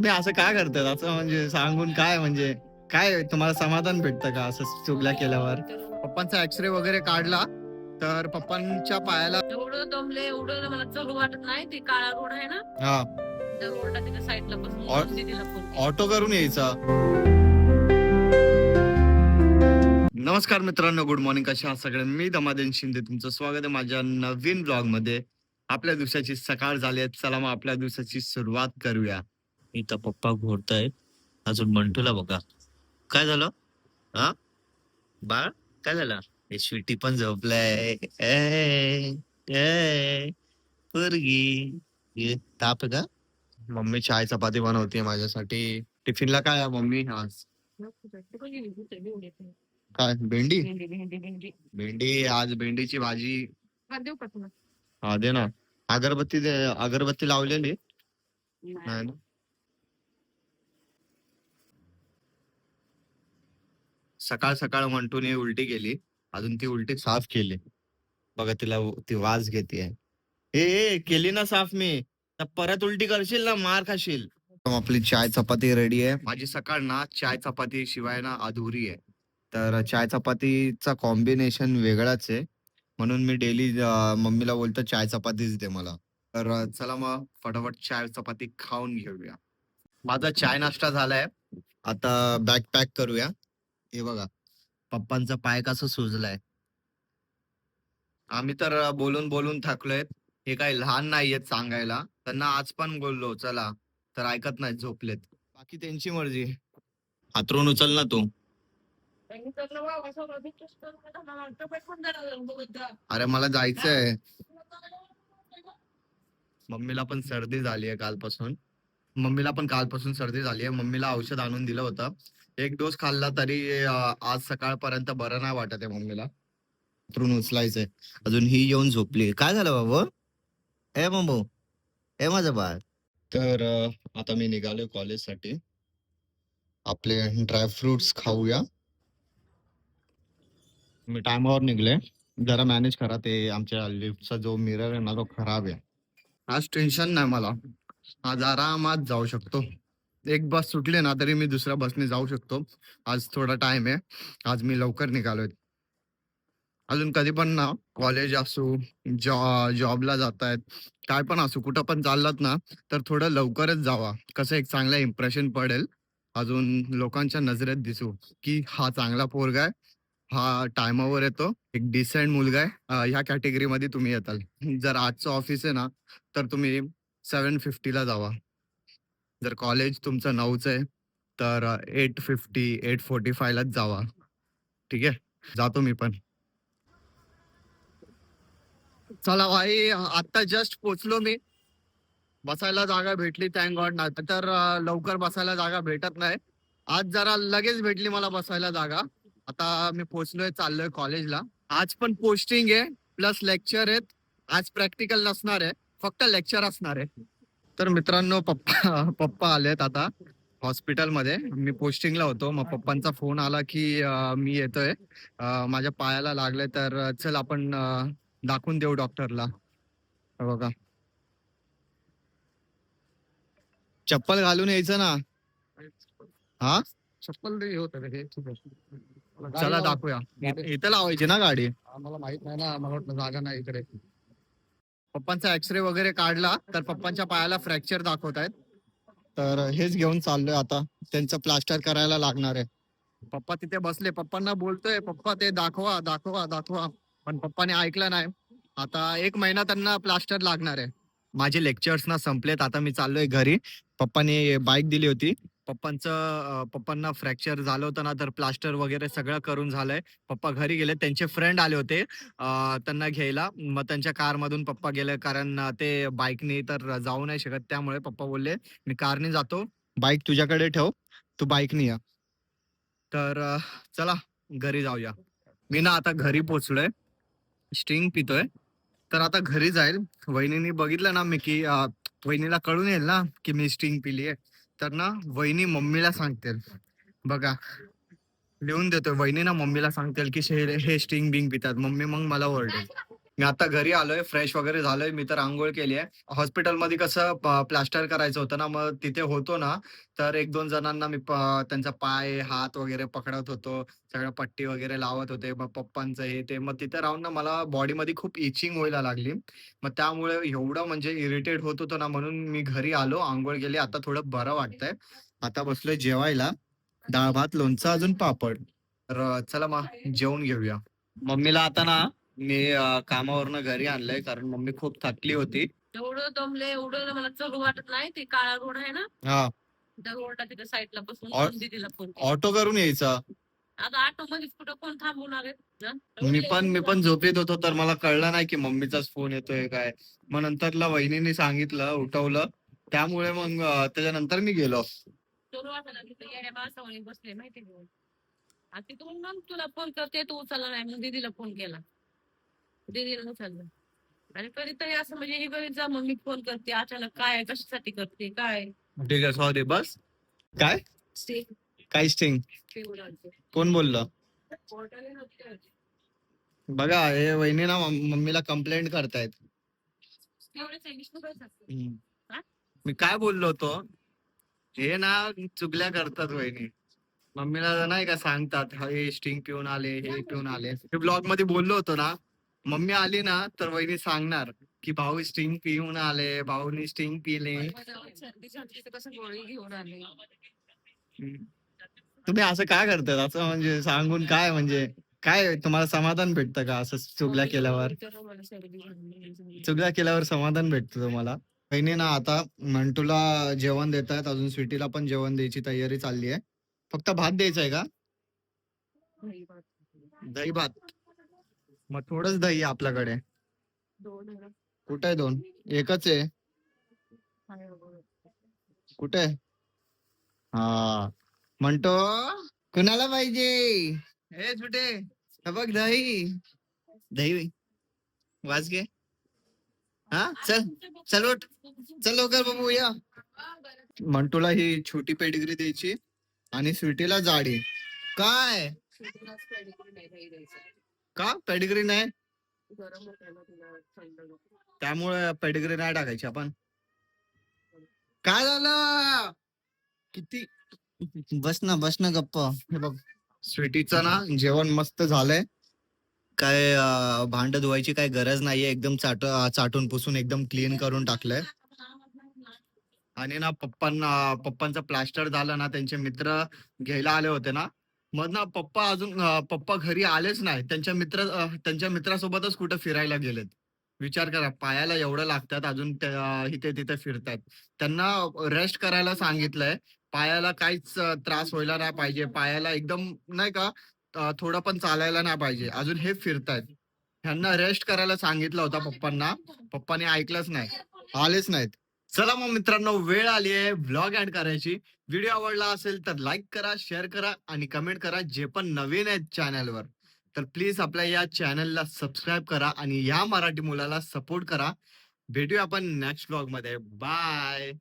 नाही असं काय करतात असं म्हणजे सांगून काय म्हणजे काय तुम्हाला समाधान भेटतं का असं चुगल्या केल्यावर? पप्पांचा एक्सरे वगैरे काढला तर पप्पांच्या पायाला एवढं दमले एवढं मला चलू वाटत नाही. ते काळा रोड आहे ना, हा त्या रोडला तिथे साईडला बसून दीदीला फोन केला. ऑटो करून यायचा. नमस्कार मित्रांनो, गुड मॉर्निंग. कशा आहात सगळे? मी दमादेन शिंदे, तुमचं स्वागत आहे माझ्या नवीन ब्लॉग मध्ये. आपल्या दिवसाची सकाळ झाली आहे, चला मग आपल्या दिवसाची सुरुवात करूया. इथं पप्पा घोरतायत. अजून मंटूला बघा काय झालं. हा बाळ काय झालं. हे स्वीटी पण झोपलाय. पोरगी ताप आहे का. मम्मी चाय चपाती बनवते माझ्यासाठी. टिफिनला काय आहे मम्मी आज? काय भेंडी? भेंडी आज भेंडीची भाजी. देऊ का तुला? हा दे ना. अगरबत्ती लावलेली नाही ना. सकाळ सकाळ मंटूने उलटी केली, अजून ती उलटी साफ केली. बघा तिला ती वास घेते. ए केली ना साफ मी, तर परत उलटी करशील ना मार खाशील. आपली चाय चपाती रेडी आहे. माझी सकाळ ना चाय चपाती शिवाय ना अधुरी आहे. तर चाय चपातीचा कॉम्बिनेशन वेगळाच आहे, म्हणून मी डेली मम्मीला बोलतो चाय चपातीच दे मला. तर चला मग फटाफट चाय चपाती खाऊन घेऊया. माझा चाय नाश्ता झालाय, आता बॅग पॅक करूया. हे बघा पप्पांचा पाय कसा सुजलाय. आम्ही तर बोलून बोलून थकलोय. हे काही लहान नाहीयेत सांगायला. त्यांना आज पण बोललो चला, तर ऐकत नाहीत, झोपलेत. बाकी त्यांची मर्जी. हातरून उचल ना तू. अरे मला जायचंय. मम्मीला पण सर्दी झाली आहे कालपासून. सर्दी झाली आहे. मम्मीला औषध आणून दिलं होतं. एक डोस खाल्ला तरी आज सकाळपर्यंत बरं नाही वाटत आहे मम्मीला. हातरून उचलायचंय. अजून ही येऊन झोपली. काय झालं बाबा? ए मम्मू, ए माझं बाळ. तर आता मी निघालोय कॉलेजसाठी. आपले ड्रायफ्रुट्स खाऊया. मी टायमावर निघले. जरा मॅनेज करा, ते आमच्या लिफ्टचा जो मिरर आहे ना तो खराब आहे. आज टेन्शन नाही मला. आज आरामात जाऊ शकतो. एक बस सुटली ना तरी मी दुसऱ्या बसने जाऊ शकतो. आज थोडा टाइम आहे. आज मी लवकर निघालोय. अजून कधी पण ना, कॉलेज असू, जॉबला जातायत, काय पण असू, कुठं पण चाललात ना, तर थोडं लवकरच जावा. कसं एक चांगलं इम्प्रेशन पडेल. अजून लोकांच्या नजरेत दिसू की हा चांगला पोरगा आहे, हा टायमावर येतो, एक डिसेंट मुलगा आहे. ह्या कॅटेगरीमध्ये तुम्ही येताल. जर आजचं ऑफिस आहे ना, तर तुम्ही 7:50 ला जावा. जर कॉलेज तुमचं 9चं आहे, तर 8:50, 8:45 लाच जावा. ठीक आहे? जातो मी पण. चला भाई, आता जस्ट पोचलो मी. बसायला जागा भेटली, थँक गॉड. ना तर लवकर बसायला जागा भेटत नाही. आज जरा लगेच भेटली मला बसायला जागा. आता मी पोचलोय, चाललोय कॉलेजला. आज पण पोस्टिंग आहे प्लस लेक्चर आहेत. आज प्रॅक्टिकल नसणार आहे, फक्त लेक्चर असणार आहे. तर मित्रांनो, पप्पा पप्पा आलेत आता हॉस्पिटलमध्ये. मी पोस्टिंगला होतो, मग पप्पांचा फोन आला की मी येतोय, माझ्या पायाला लागलंय, तर चल आपण दाखवून देऊ डॉक्टरला. हे बघा, चप्पल घालून यायचं ना. हा चप्पल होत हे. चला दाखवूया. इथं लावायची ना गाडी. मला माहित नाही ना, मला वाटलं जागा नाही इकडे. पप्पांचा एक्सरे वगैरे काढला तर पप्पांच्या पायाला फ्रॅक्चर दाखवतायत. तर हेच घेऊन चाललोय आता. त्यांचं प्लास्टर करायला लागणार आहे. पप्पा तिथे बसले, पप्पांना बोलतोय पप्पा ते दाखवा दाखवा दाखवा, पण पप्पाने ऐकलं नाही. आता 1 महिना त्यांना प्लास्टर लागणार आहे. माझे लेक्चर्स ना संपलेत, आता मी चाललोय घरी. पप्पाने बाईक दिली होती. पप्पांना फ्रॅक्चर झालं होतं ना, तर प्लास्टर वगैरे सगळं करून झालंय. पप्पा घरी गेले, त्यांचे फ्रेंड आले होते त्यांना घ्यायला. मग त्यांच्या कारमधून पप्पा गेले, कारण ते बाईकने तर जाऊ नाही शकत. त्यामुळे पप्पा बोलले मी कारने जातो, बाईक तुझ्याकडे ठेव, तू बाईकने या. तर चला घरी जाऊया. मी ना आता घरी पोचलोय, स्टिंग पितोय. तर आता घरी जाईल. वहिनीने बघितलं ना मी की वहिनीला कळून येईल ना की मी स्टिंग पिलीये, तर ना वहिनी मम्मीला सांगतील. बघा, लिहून देतोय. वहिनी ना मम्मीला सांगतील की हे स्टिंग बिंग पितात. मम्मी मग मला ओरडेल. मी आता घरी आलोय, फ्रेश वगैरे झालोय. मी तर अंघोळ केली आहे. हॉस्पिटलमध्ये कसं प्लास्टर करायचं होतं ना, मग तिथे होतो ना, तर 1-2 जणांना मी त्यांचा पाय, हात वगैरे पकडत होतो. सगळं पट्टी वगैरे लावत होते. मग पप्पांचं हे ते. मग तिथे राहून ना मला बॉडीमध्ये खूप इचिंग व्हायला लागली. मग त्यामुळे एवढं म्हणजे इरिटेट होत होतो ना, म्हणून मी घरी आलो, अंघोळ केली. आता थोडं बरं वाटतंय. आता बसलोय जेवायला. डाळ भात, लोणचं, अजून पापड. तर चला मग जेवून घेऊया. मम्मीला आता ना मी कामावरनं घरी आणलंय कारण मम्मी खूप थकली होती. एवढं दमले एवढं मला चलू वाटत नाही ते काळा रोड आहे ना हा, त्या रोडला तिथे साईडला बसून ऑ- दीदीला फोन ऑटो करून यायचा. आता ऑटो मध्येच कुठं कोण थांबवणार आहे ना? मी पण झोपेत होतो तर मला कळलं नाही की मम्मीचाच फोन येतोय काय. मग नंतरला वहिनीने सांगितलं, उठवलं. त्यामुळे मग त्याच्यानंतर मी गेलो. चलू वाटायला तिथे येड्या माणसावणी बसले माहिती घेऊन आणि तिथून मग तुला फोन करते तू उचलला नाही मग दीदीला फोन केला दीदीला उचललं आणि कधीतरी असं म्हणजे हे घरी जा मग मी फोन करते अचानक काय कशासाठी करते काय ठीक आहे, सॉरी. बस काय काय स्टिंग कोण बोललं? बघा हे वहिनी ना मम्मीला कंप्लेंट करतायत. मी काय बोललो होतो? हे ना चुगल्या करतात वहिनी. मम्मीला नाही का सांगतात, हे स्टिंग पिऊन आले, हे पिऊन आले. मी ब्लॉग मध्ये बोललो होतो ना, मम्मी आली ना तर वहिनी सांगणार की भाऊ स्टिंग पिऊन आले, भाऊनी स्टिंग पिले. कसं गोळी घेऊन आले तुम्ही असं काय करतात? असं म्हणजे सांगून काय म्हणजे काय तुम्हाला समाधान भेटतं का असं चुगल्या केल्यावर? चुगल्या केल्यावर समाधान भेटतं तुम्हाला? वहिनी ना आता मंटूला जेवण देत आहेत, अजून स्वीटीला पण जेवण द्यायची तयारी चालली आहे. फक्त भात द्यायचा आहे का? दही भात. मग थोडंच दही आहे आपल्याकडे. कुठे आहे 2? एकच आहे. कुठे? हा, म्हणतो कुणाला पाहिजे? हे छोटे, हे बघ दही. दही वाज घे. हा, चल चल उठ, चल लवकर बाबू या. मंटूला ही छोटी पेडिग्री द्यायची आणि स्वीटीला जाडी. काय का पेडिग्री नाही? त्यामुळे पेडिग्री नाही टाकायची आपण. काय झालं? किती बस ना गप्प. हे बघ स्वीटीचं ना जेवण मस्त झालंय. काय भांड धुवायची काय गरज नाहीये. एकदम चाटून पुसून एकदम क्लीन करून टाकलंय. आणि ना पप्पांचा प्लास्टर झालं ना, त्यांचे मित्र घ्यायला आले होते ना, मग ना पप्पा घरी आलेच नाही. त्यांच्या मित्रासोबतच कुठं फिरायला गेलेत. विचार करा, पायाला एवढं लागतात अजून इथे तिथे फिरतायत. त्यांना रेस्ट करायला सांगितलंय. पायाला काहीच त्रास व्हायला नाही पाहिजे. पायाला एकदम नाही का थोडं पण चालायला नाही पाहिजे. अजून हे फिरतायत. ह्यांना रेस्ट करायला सांगितलं होता पप्पांना. पप्पाने ऐकलंच नाही, आलेच नाहीत. चला मग मित्रांनो, वेळ आली आहे व्लॉग एंड करायची. व्हिडिओ आवडला असेल तर लाईक करा, शेअर करा आणि कमेंट करा. जे पण नवीन आहेत चॅनलवर तर प्लीज आपल्या या चॅनलला सबस्क्राईब करा आणि या मराठी मुलाला सपोर्ट करा. भेटूया आपण नेक्स्ट व्लॉग मध्ये. बाय.